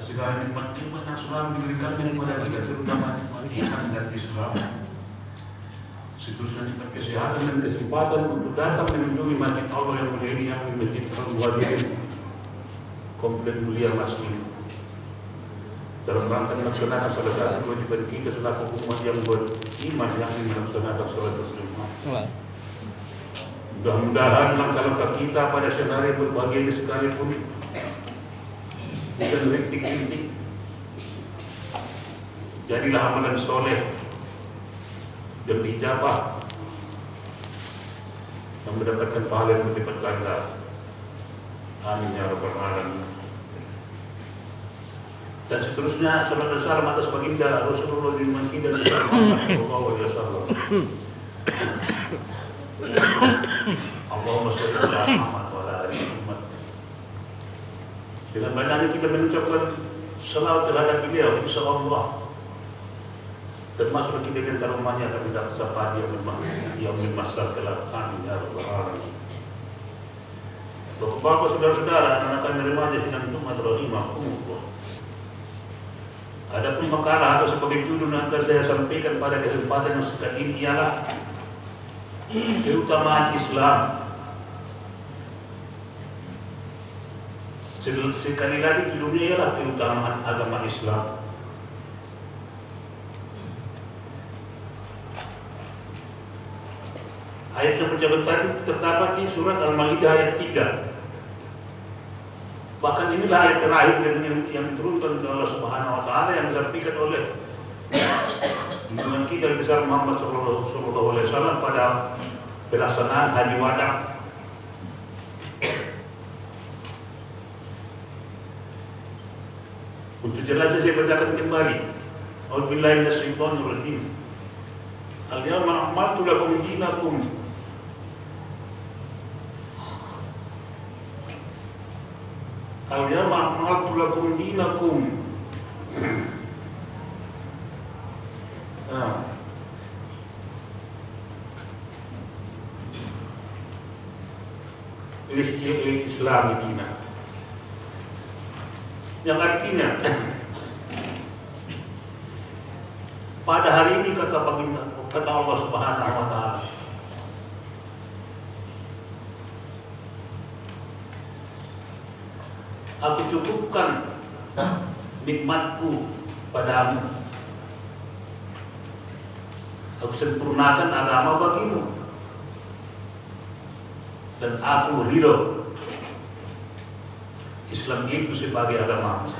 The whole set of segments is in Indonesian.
segala nikmat-nikmat yang selalu diberikan kepada kita, terutama nikmat iman dan Islam. Seterusnya nikmat kesehatan dan kesempatan untuk datang mengunjungi masjid Allah yang mulia ini, yang Masjid Al-Muhajirin Komplek Mulia Masjid, dalam rangka melaksanakan salah satu kewajiban kita selaku umat yang beriman yang melaksanakan sholat Jumat. Mudah-mudahan langkah-langkah kita pada skenario berbagai ini sekalipun bukan rintik-rintik. Jadilah amalan soleh dan dijabah yang mendapatkan pahala yang berlipat ganda. Amin ya rabbal alamin. Dan seterusnya salat dan salam atas baginda Rasulullah bin Manki dan Muhammad sallallahu alaihi wasallam. Allahumma shalli ala Muhammad wa ala ali Muhammad. Dengan banyaknya kita mengucapkan salawat terhadap beliau, insyaallah termasuk kita di antara umatnya akan mendapat syafaat yang bermasal kelak. Amin ya rabbal alamin. Bapak-bapak, saudara-saudara, anak kami remaja sidang Jumat rahimahumullah. Adapun makalah atau sebagai judul yang akan saya sampaikan pada kesempatan yang sekarang ini ialah keutamaan Islam. Sekali lagi judulnya ialah keutamaan agama Islam. Ayat yang berjabat tadi terdapat di surat Al-Maidah ayat 3. Bahkan inilah ayat terakhir yang diturunkan oleh Allah Subhanahu wa taala yang disampaikan oleh junjungan kita besar Muhammad sallallahu alaihi wasallam pada pelaksanaan Haji Wada. Untuk jelasnya saya bacakan kembali. A'udzubillahi minasyaitonir rajim. Al-yawma akmaltu lakum dinakum. Al-yawma akmaltu lakum dinakum. Islam dina. Yang artinya pada hari ini kata Allah Subhanahu wa taala, aku cukupkan nikmatku padamu, aku sempurnakan agama bagimu, dan aku ridho Islam itu sebagai agama.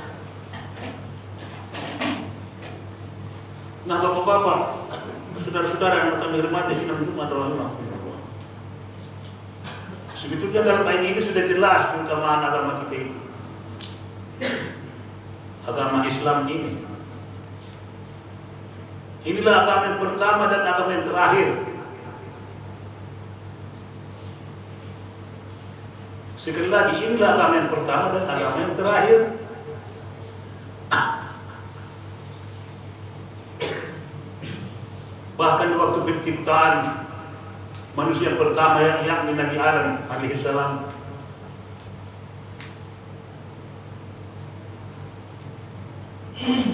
Nah, bapak-bapak, saudara-saudara yang kami hormati sidang Jumat rahimahumullah. Sebetulnya dalam ayat ini sudah jelas keutamaan agama kita itu. Agama Islam ini. Inilah agama yang pertama dan agama yang terakhir. Sekali lagi, inilah agama yang pertama dan agama yang terakhir. Bahkan waktu penciptaan manusia pertama yakni Nabi Adam alaihissalam,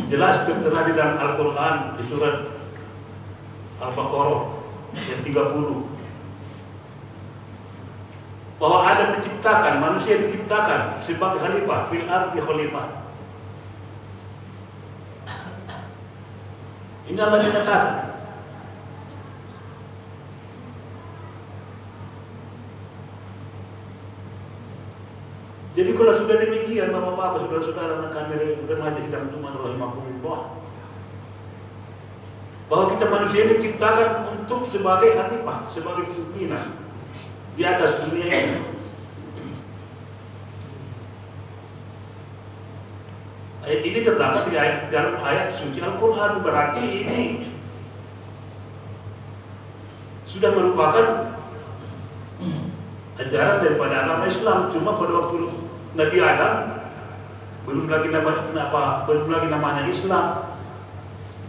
jelas tertera di dalam Al-Quran di surat Al-Baqarah yang 30 bahwa Adam diciptakan, manusia diciptakan sebagai khalifah, fil ardi khalifah. Ini Allah menyatakan. Jadi kalau sudah demikian, bapak-bapak, saudara-saudara, anak kami remaja sidang Jumat rahimahumullah, bahwa kita manusia ini diciptakan untuk sebagai khalifah, sebagai pimpinan di atas dunia ini. Ayat ini terdapat di dalam ayat suci Al-Quran, berarti ini sudah merupakan ajaran daripada agama Islam. Cuma pada waktu Nabi Adam belum lagi namanya Islam,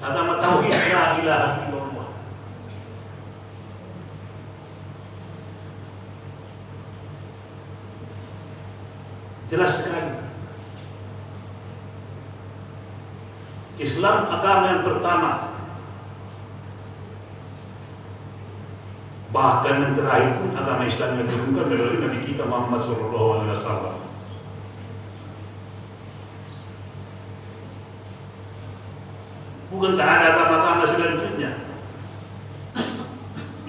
agama tauhid, la ilaha illallah. Jelas sekali. Islam agama yang pertama. Bahkan yang terakhir pun agama Islam yang diturunkan melalui Nabi kita Muhammad SAW. Bukan tak ada agama-agama selanjutnya.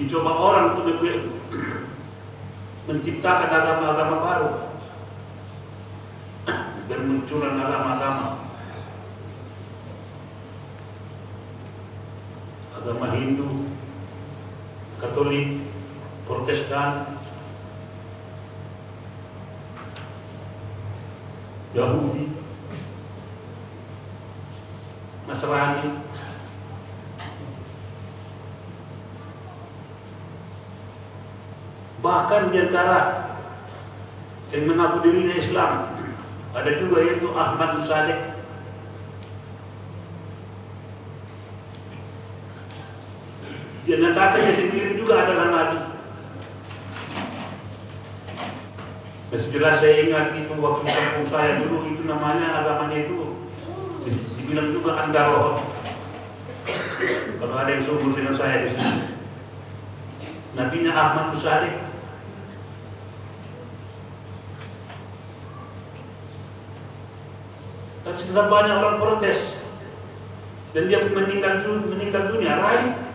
Dicoba orang untuk menciptakan agama-agama baru dan munculan agama-agama. Agama Hindu, Katolik, Protestan, Yahudi, Nasrani, bahkan di antara yang mengaku dirinya Islam ada juga yaitu Ahmad Sadek. Dia nyatakannya sendiri juga adalah Nabi. Masih jelas saya ingat itu waktu di kampung saya dulu, itu namanya agamanya itu dibilang juga Andaroh. Kalau ada yang seumur dengan saya di sini, nabinya Ahmad Sadek. Tapi setelah banyak orang protes dan dia pun meninggal dunia, raib.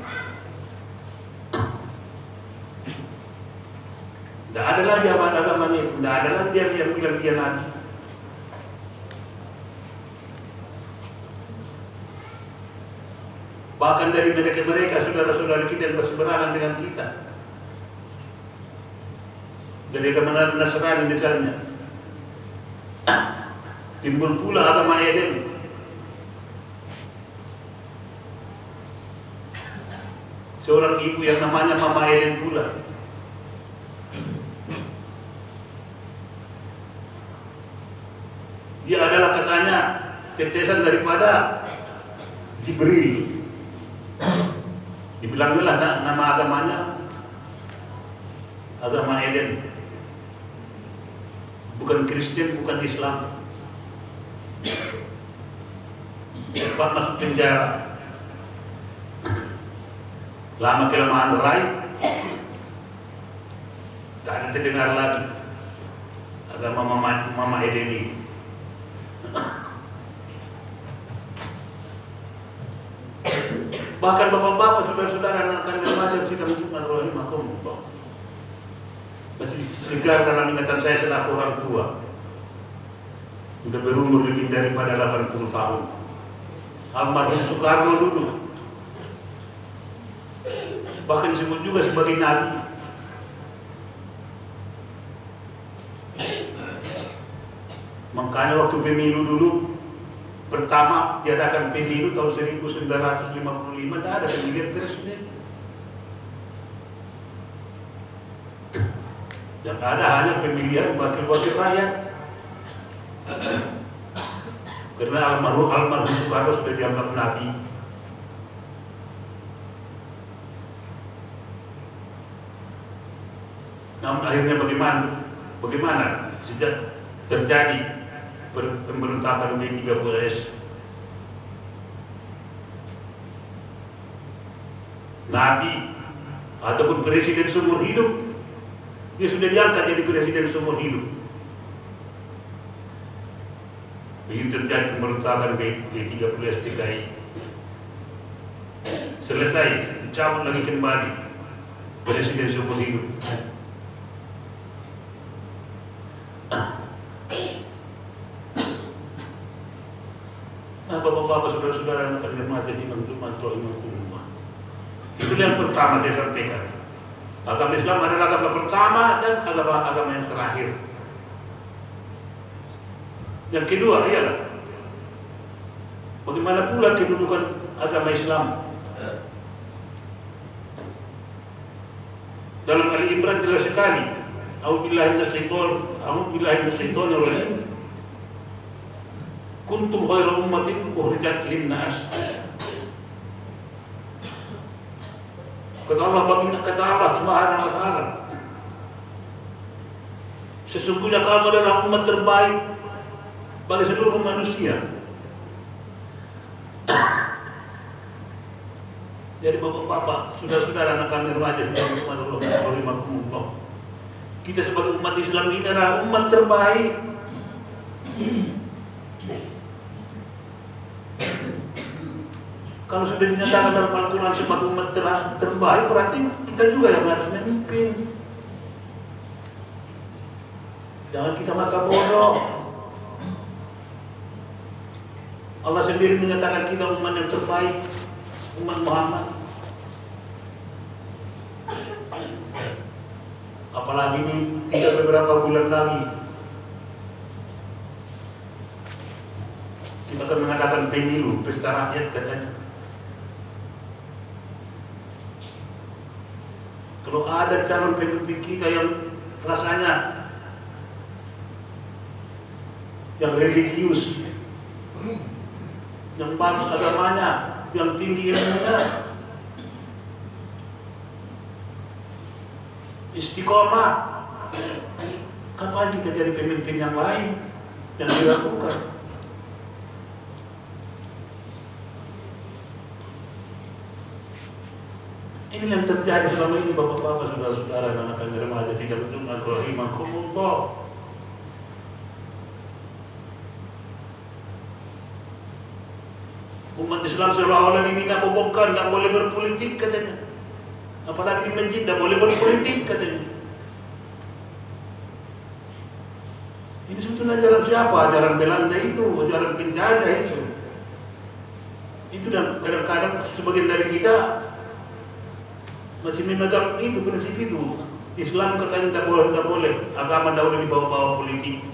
Tidak ada lagi agamanya itu, tidak ada lagi dia yang bilang dia Nabi. Bahkan dari mereka saudara-saudara kita yang berseberangan dengan kita, dari agama Nasrani misalnya, timbul pula agama Eden. Seorang ibu yang namanya Mama Eden pula. Dia adalah katanya tetesan daripada Jibril. Dibilanglah nama agamanya agama Eden. Bukan Kristen, bukan Islam. Cepat masuk penjara. Lama kelamaan raib. Tak ada terdengar lagi agama Mama Eden ini. Bahkan bapak-bapak, saudara-saudara, anak-anak remaja yang sedang Jumat rahimakumullah, masih segar dalam ingatan saya selaku orang tua. Sudah berumur lebih daripada 80 tahun. Almarhum Soekarno dulu bahkan disebut juga sebagai Nabi. Makanya waktu pemilu dulu pertama diadakan pemilu tahun 1955, tidak ada pemilihan presiden. Yang ada hanya pemilihan wakil-wakil rakyat. Karena almarhum Soekarno sudah dianggap Nabi. Namun akhirnya bagaimana sejak terjadi pemberontakan G30S, Nabi ataupun presiden seumur hidup, dia sudah diangkat jadi presiden seumur hidup. Begitu terjadi pemberontakan G30S DKI, selesai, dicabut lagi kembali presiden seumur hidup. Nah, bapak-bapak, saudara-saudara yang terhormat di sini untuk masuk rumah. Itu yang pertama saya sampaikan. Agama Islam adalah agama pertama dan agama yang terakhir. Yang kedua ialah bagaimana pula kedudukan agama Islam. Dalam Ali Imran jelas sekali. A'udzubillahi minasyaitonir rajim. Kuntum khairu ummatin ukhrijat lin-nas. Kata Allah Subhanahu wa taala, sesungguhnya kamu adalah umat terbaik bagi seluruh manusia. Jadi bapak-bapak, saudara-saudara anak kami remaja kita sebagai umat Islam ini adalah umat terbaik. Kalau sudah dinyatakan dalam Al-Quran sebagai umat terbaik, berarti kita juga yang harus memimpin. Jangan kita masa bodoh. Allah sendiri menyatakan kita umat yang terbaik, umat Muhammad. Apalagi ini tinggal beberapa bulan lagi kita akan mengadakan pemilu, pesta rakyat katanya. Kalau ada calon pemimpin kita yang rasanya yang religius, yang bagus agamanya, yang tinggi ilmunya, istiqomah, kapan kita cari pemimpin yang lain yang dilakukan? Ini yang terjadi selama ini, bapak-bapak, saudara-saudara, anak kami remaja tidak betul rahimahumullah. Umat Islam seolah-olah ini tidak bobokan, tidak boleh berpolitik katanya. Apalagi di masjid tidak boleh berpolitik katanya. Ini sebetulnya ajaran siapa? Ajaran Belanda itu, ajaran penjajah itu. Itu dan kadang-kadang sebagian dari kita masih memegang itu, prinsip itu. Islam katanya tidak boleh, agama tidak boleh dibawa-bawa politik.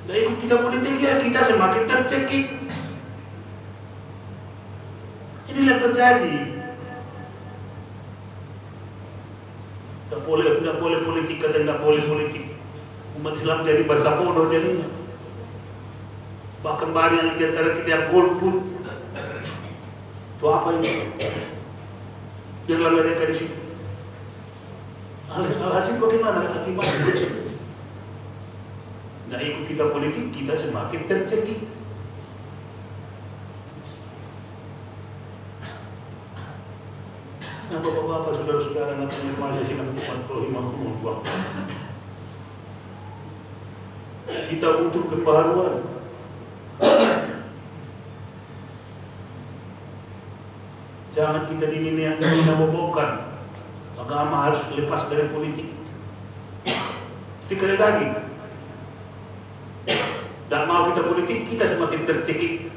Nah, ikut kita politik ya, kita semakin tercekik. Ini yang terjadi. Tidak boleh politik, katanya tidak boleh politik. Umat Islam jadi bahasa bodoh jadinya. Bahkan banyak di antara kita yang golput. Itu apa ini? Biarlah mereka di situ. Alhasil bagaimana akibatnya? Nah, ikut kita politik, kita semakin tercekik. Nah, bapak-bapak, saudara-saudara, anak remaja sidang Jumat rahimahumullah. Kita butuh pembaharuan. Jangan kita dinabobokan. Agama harus lepas dari politik. Sekali lagi, tak mau kita politik, kita semakin tercekik.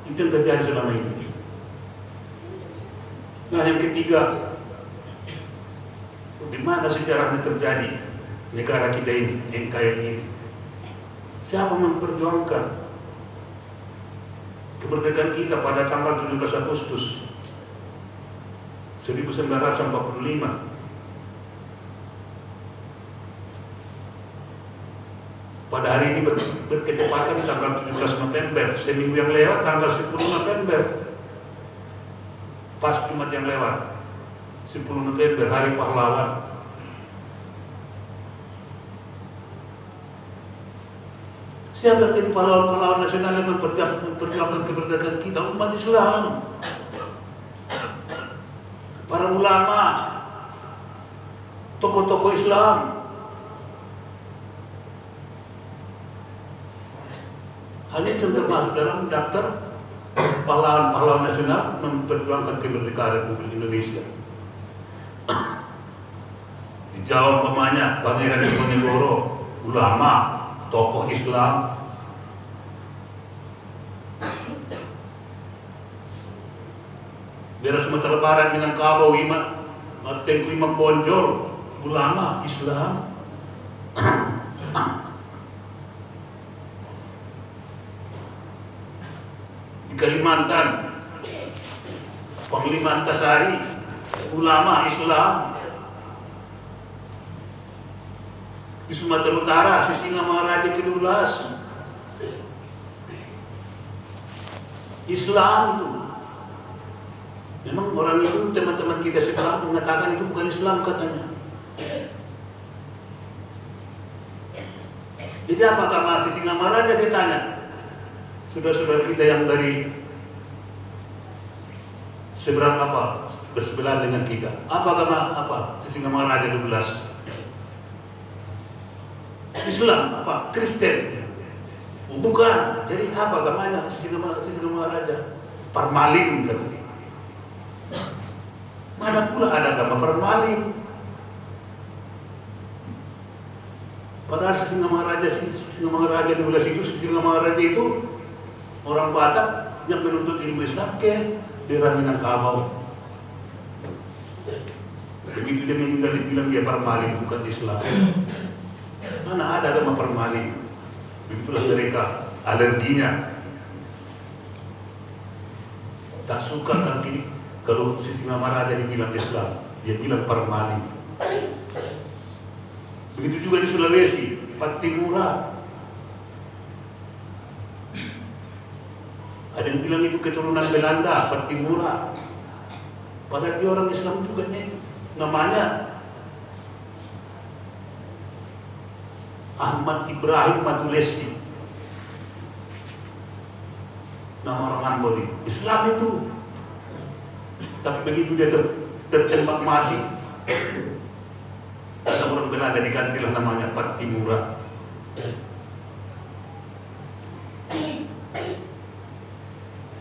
Itu yang terjadi selama ini. Nah, yang ketiga, bagaimana sejarahnya terjadi negara kita ini, NKRI ini? Siapa memperjuangkan kemerdekaan kita pada tanggal 17 Agustus 1945? Pada hari ini berketepatan tanggal 17 November, seminggu yang lewat tanggal 10 November. Pas Jumat yang lewat 10 November, Hari Pahlawan. Siapa jadi pahlawan-pahlawan nasional yang memperjuangkan kemerdekaan kita? Umat Islam, para ulama, tokoh-tokoh Islam. Hal itu termasuk dalam daftar pahlawan-pahlawan nasional memperjuangkan kemerdekaan Republik Indonesia. Dijawab pemanya Pangeran Diponegoro, ulama, tokoh Islam. Daerah Sumatera Barat, Minangkabau, Tengku Imam Bonjol, ulama Islam. Di Kalimantan, Panglima Antasari, ulama Islam. Di Sumatera Utara, Sisingamangaraja ke-12, Islam itu. Memang orang itu, teman-teman kita sebelah mengatakan itu bukan Islam katanya. Jadi apa agama Sisingamaraja, saya tanya? Saudara-saudara kita yang dari seberang apa? Bersebelahan dengan kita. Apa agama apa? Sisingamaraja 12. Islam apa? Kristen. Bukan. Jadi apa agamanya Sisingamaraja? Parmalin kan. Mana pula ada agama Parmalin? Padahal Sisingamaraja 12 itu, Sisingamaraja itu orang Batak yang menuntut ilmu Islam ke daerah Minangkabau. Begitu dia meninggal dibilang dia Parmalin, bukan Islam. Mana ada agama Parmalin? Begitulah mereka alerginya. Tak suka tapi kalau Sisingamaraja dibilang Islam, dia bilang Parmalin. Begitu juga di Sulawesi, Patimura. Ada yang bilang itu keturunan Belanda, Patimura. Padahal dia orang Islam juga nih. Namanya Ahmad Ibrahim Matulesi. Nama orang Ambon, Islam itu. Tapi begitu dia tertembak mati, ada orang Belanda digantilah namanya Patimura.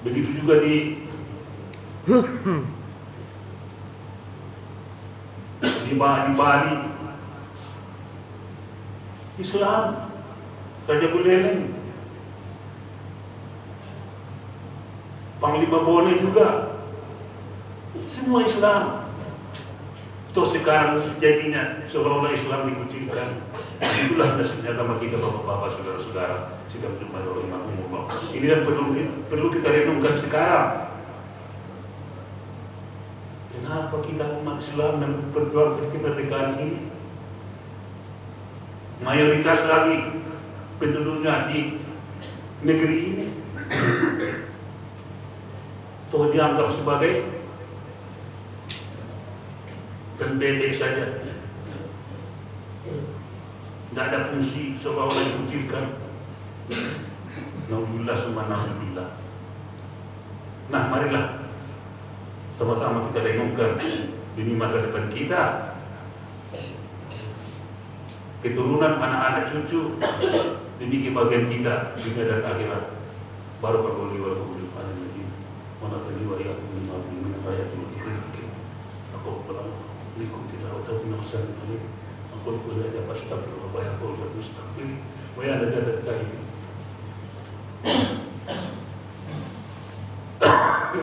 Begitu juga di Bali, Islam, Raja Buleleng, Panglima Bone juga, semua Islam. Toh sekarang jadinya seolah-olah Islam dikucilkan. Itulah nasibnya agama kita, bapak-bapak, saudara-saudara. Sudah berjumpa dengan umum. Ini yang perlu kita renungkan sekarang. Kenapa kita umat Islam dan berjuang kemerdekaan ini mayoritas lagi penduduknya di negeri ini toh dianggap sebagai pembedek saja, tidak ada fungsi, seolah-olah dikucilkan. Naudzubillah summa naudzubillah. Nah, marilah sama-sama kita renungkan demi masa depan kita, keturunan anak-anak cucu, demi kebahagiaan kita dunia dan akhirat. Barakallahu li wa lakum fil Qur'anil Majid. Wa nafa'ani wa iyyakum bima fihi min ayatin wa dzikril hakim. Taqabbalallahu minkum tilawatahu wa ahsana ilaykum. Aqulu qawli hadza wa astaghfirullah wa atubu ilaih. Wa ya